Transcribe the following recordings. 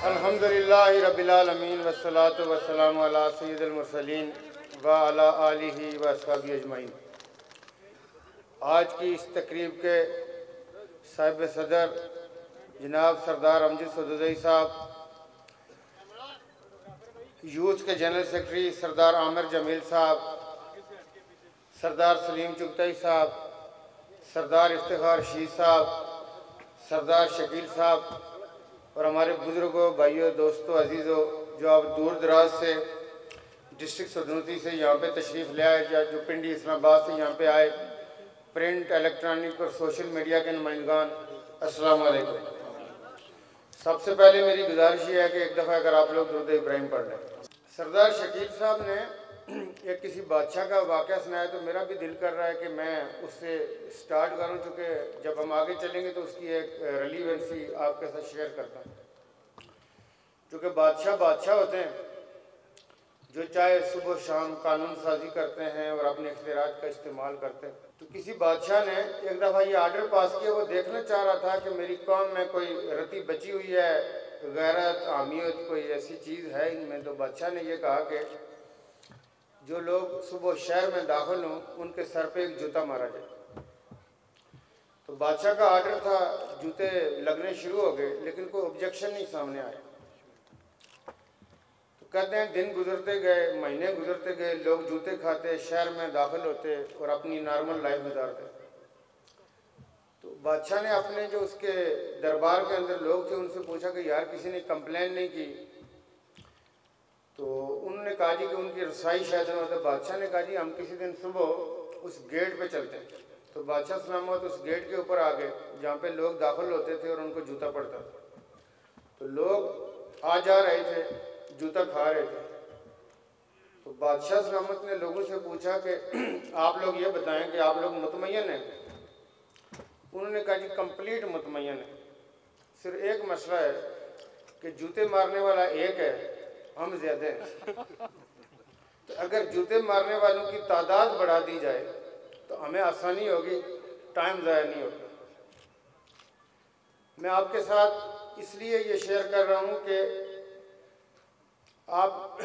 अल्हम्दुलिल्लाहि रब्बिल आलमीन वस्सलातु वस्सलामु अला सय्यिदिल मुरसलीन व अला आलिहि व अस्हाबिहि अजमाइन। आज की इस तकरीब के साहिब सदर जनाब सरदार अमजद सदुदई साहब, यूथ के जनरल सेक्रेटरी सरदार आमिर जमील साहब, सरदार सलीम चुगताई साहब, सरदार इफ्तिखार शीर साहब, सरदार शकील साहब और हमारे बुज़ुर्गों, भाइयों, दोस्तों, अजीज़ों, जो आप दूर दराज से डिस्ट्रिक्ट सदनूती से यहाँ पे तशरीफ़ ले आए, या जो पिंडी इस्लामाबाद से यहाँ पे आए, प्रिंट, इलेक्ट्रॉनिक और सोशल मीडिया के नुमाइंदगान, अस्सलाम वालेकुम। सबसे पहले मेरी गुजारिश ये है कि एक दफ़ा अगर आप लोग दुरूद इब्राहिम पढ़ लें। सरदार शकील साहब ने एक किसी बादशाह का वाक़या सुनाया तो मेरा भी दिल कर रहा है कि मैं उससे स्टार्ट करूं, चूँकि जब हम आगे चलेंगे तो उसकी एक रेलिवेंसी आपके साथ शेयर करता हूं। चूँकि बादशाह होते हैं जो चाहे सुबह शाम कानून साजी करते हैं और अपने इख्तियारात का इस्तेमाल करते हैं। तो किसी बादशाह ने एक दफ़ा ये आर्डर पास किया, वो देखना चाह रहा था कि मेरी कौम में कोई रती बची हुई है, गैरत, आमियत, कोई ऐसी चीज़ है इनमें। तो बादशाह ने ये कहा कि जो लोग सुबह शहर में दाखिल हों उनके सर पे एक जूता मारा जाए। तो बादशाह का आर्डर था, जूते लगने शुरू हो गए, लेकिन कोई ऑब्जेक्शन नहीं सामने आया। तो कहते हैं दिन गुजरते गए, महीने गुजरते गए, लोग जूते खाते, शहर में दाखिल होते और अपनी नॉर्मल लाइफ गुजारते। तो बादशाह ने अपने जो उसके दरबार के अंदर लोग थे उनसे पूछा कि यार किसी ने कंप्लेन नहीं की? तो उन्होंने कहा जी कि उनकी रसाई शायद ना होता। बादशाह ने कहा जी हम किसी दिन सुबह उस गेट पे चलते हैं। तो बादशाह सलामत उस गेट के ऊपर आ गए जहाँ पे लोग दाखिल होते थे और उनको जूता पड़ता था। तो लोग आ जा रहे थे, जूता खा रहे थे। तो बादशाह सलामत ने लोगों से पूछा कि आप लोग ये बताएं कि आप लोग मुतमय्यन हैं? उन्होंने कहा जी कंप्लीट मुतमय्यन है, सिर्फ एक मसला है कि जूते मारने वाला एक है, हम ज्यादा हैं। तो अगर जूते मारने वालों की तादाद बढ़ा दी जाए तो हमें आसानी होगी, टाइम ज़ाया नहीं होगा। मैं आपके साथ इसलिए ये शेयर कर रहा हूँ कि आप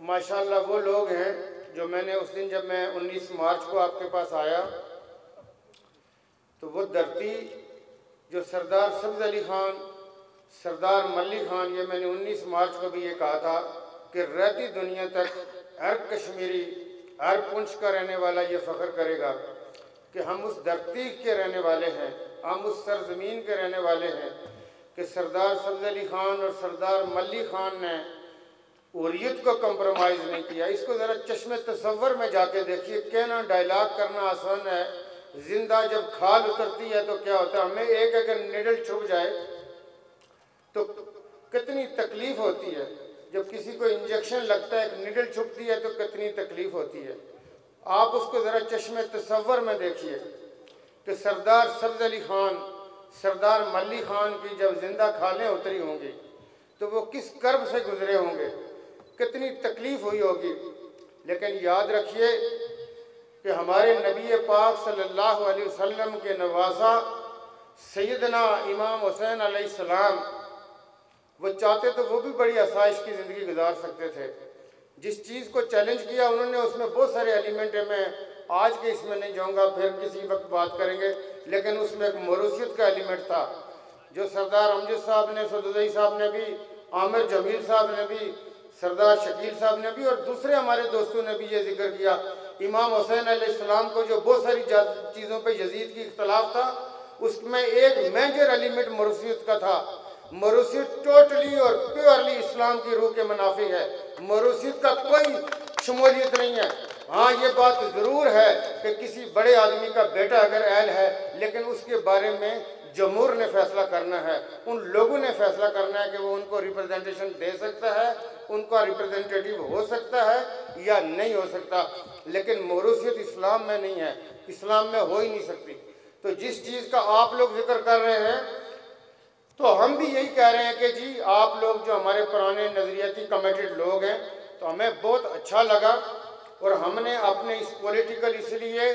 माशाल्लाह वो लोग हैं जो मैंने उस दिन जब मैं 19 मार्च को आपके पास आया तो वो धरती जो सरदार सब्ज़ अली खान, सरदार मल्ली खान, ये मैंने 19 मार्च को भी ये कहा था कि रहती दुनिया तक हर कश्मीरी, हर पुंछ का रहने वाला ये फ़ख्र करेगा कि हम उस धरती के रहने वाले हैं, हम उस सरजमीन के रहने वाले हैं कि सरदार सब्ज़ अली खान और सरदार मल्ली खान ने उरियत को कंप्रोमाइज़ नहीं किया। इसको ज़रा चश्मे तसव्वुर में जाके देखिए। कहना, डायलॉग करना आसान है, जिंदा जब खाल उतरती है तो क्या होता है। हमें एक अगर निडल छुप जाए तो कितनी तकलीफ होती है। जब किसी को इंजेक्शन लगता है, एक निडल छुपती है तो कितनी तकलीफ होती है। आप उसको ज़रा चश्मे तसव्वुर में देखिए कि सरदार सब्ज़ अली खान, सरदार मल्ली खान की जब जिंदा खालें उतरी होंगी तो वो किस कर्ब से गुजरे होंगे, कितनी तकलीफ हुई होगी। लेकिन याद रखिए कि हमारे नबी पाक सल्लल्लाहु अलैहि वसल्लम के नवासा सैयदना इमाम हुसैन अलैहिस्सलाम, वो चाहते तो वो भी बड़ी आसाइश की ज़िंदगी गुजार सकते थे। जिस चीज़ को चैलेंज किया उन्होंने, उसमें बहुत सारे एलिमेंट है, मैं आज के इसमें नहीं जाऊंगा, फिर किसी वक्त बात करेंगे। लेकिन उसमें एक मरूसियत का एलिमेंट था जो सरदार अमजद साहब ने, सदुदई साहब ने भी, आमिर जमील साहब ने भी, सरदार शकील साहब ने भी और दूसरे हमारे दोस्तों ने भी ये जिक्र किया। इमाम हुसैन अलैहिस्सलाम को जो बहुत सारी चीज़ों पर यजीद की इख्तलाफ था, उसमें एक मेजर एलिमेंट मरूसियत का था। मरूसियत टोटली और प्योरली इस्लाम की रूह के मुनाफी है। मरूसियत का कोई शमूलियत नहीं है। हाँ, ये बात ज़रूर है कि किसी बड़े आदमी का बेटा अगर अहल है, लेकिन उसके बारे में जमहूर ने फैसला करना है, उन लोगों ने फैसला करना है कि वो उनको रिप्रेजेंटेशन दे सकता है, उनका रिप्रेजेंटेटिव हो सकता है या नहीं हो सकता। लेकिन मरूसियत इस्लाम में नहीं है, इस्लाम में हो ही नहीं सकती। तो जिस चीज़ का आप लोग जिक्र कर रहे हैं, तो हम भी यही कह रहे हैं कि जी आप लोग जो हमारे पुराने नज़रियाती कमिटेड लोग हैं, तो हमें बहुत अच्छा लगा और हमने अपने इस पॉलिटिकल इसलिए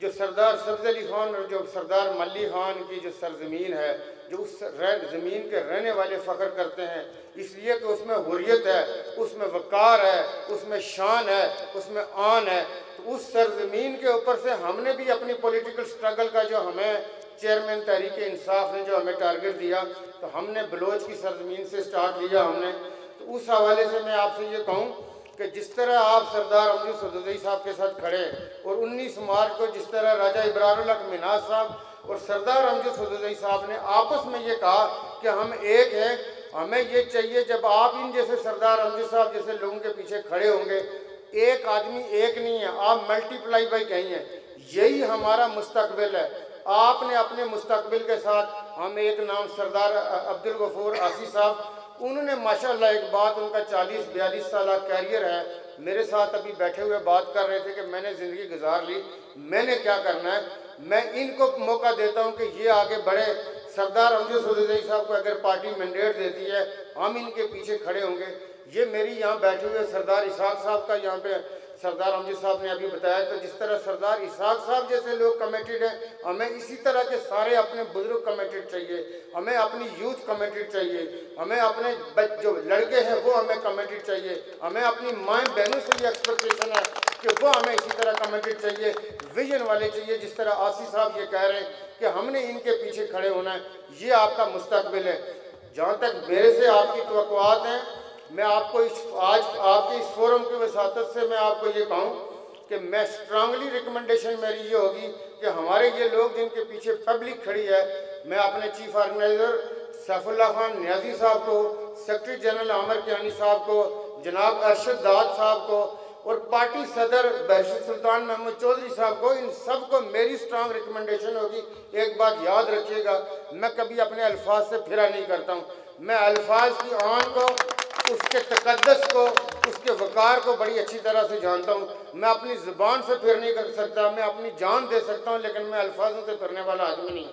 जो सरदार सब्ज़ अली ख़ान और जो सरदार मल्ली ख़ान की जो सरज़मीन है, जो उस ज़मीन के रहने वाले फ़ख्र करते हैं इसलिए कि उसमें हुर्रियत है, उसमें वक़ार है, उसमें शान है, उसमें आन है। तो उस सरज़मीन के ऊपर से हमने भी अपनी पॉलिटिकल स्ट्रगल का जो हमें चेयरमैन तहरीक इंसाफ ने जो हमें टारगेट दिया, तो हमने बलोच की सरज़मीन से स्टार्ट लिया हमने। तो उस हवाले से मैं आपसे ये कहूँ कि जिस तरह आप सरदार अमजद सदुदई साहब के साथ खड़े और 19 मार्च को जिस तरह राजा इब्रारुल हक मिन्हाज साहब और सरदार अमजद सदुदई साहब ने आपस में ये कहा कि हम एक हैं, हमें ये चाहिए, जब आप इन जैसे सरदार अमजद साहब जैसे लोगों के पीछे खड़े होंगे, एक आदमी एक नहीं है, आप मल्टीप्लाई बाई कहीं हैं, यही हमारा मुस्तकबिल है। आपने अपने मुस्तकबिल के साथ हम एक नाम सरदार अब्दुल गफूर आसी साहब, उन्होंने माशाल्लाह एक बात, उनका 40-42 साल कैरियर है, मेरे साथ अभी बैठे हुए बात कर रहे थे कि मैंने ज़िंदगी गुजार ली, मैंने क्या करना है, मैं इनको मौका देता हूं कि ये आगे बढ़े। सरदार अमजद सदुदई साहब को अगर पार्टी मैंडेट देती है, हम इनके पीछे खड़े होंगे। ये मेरी यहाँ बैठे हुए सरदार इसहाक साहब का यहाँ पे सरदार अमजद साहब ने अभी बताया, तो जिस तरह सरदार इसहाक साहब जैसे लोग कमिटेड हैं, हमें इसी तरह के सारे अपने बुजुर्ग कमिटेड चाहिए, हमें अपनी यूथ कमिटेड चाहिए, हमें अपने जो लड़के हैं वो हमें कमिटेड चाहिए, हमें अपनी माएँ बहनों से ये एक्सपेक्टेशन है कि वो हमें इसी तरह कमिटेड चाहिए, विजन वाले चाहिए। जिस तरह आसी साहब ये कह रहे हैं कि हमने इनके पीछे खड़े होना है, ये आपका मुस्तकबिल है। जहाँ तक मेरे से आपकी तवक्कुआत हैं, मैं आपको आज आपके इस फोरम की वसातत से मैं आपको ये कहूँ कि मैं स्ट्रांगली रिकमेंडेशन मेरी ये होगी कि हमारे ये लोग जिनके पीछे पब्लिक खड़ी है, मैं अपने चीफ ऑर्गेनाइज़र सैफुल्लाह खान नियाजी साहब को, सेक्रेटरी जनरल आमिर कियानी साहब को, जनाब अरशद दाद साहब को और पार्टी सदर बहशत सुल्तान महमूद चौधरी साहब को, इन सब को मेरी स्ट्रांग रिकमेंडेशन होगी। एक बात याद रखिएगा, मैं कभी अपने अल्फाज से फिरा नहीं करता हूँ, मैं अल्फाज की आन को, उसके तकद्दस को, उसके वक़ार को बड़ी अच्छी तरह से जानता हूँ। मैं अपनी ज़ुबान से फिर नहीं कर सकता, मैं अपनी जान दे सकता हूँ, लेकिन मैं अल्फाजों से फिरने वाला आदमी नहीं।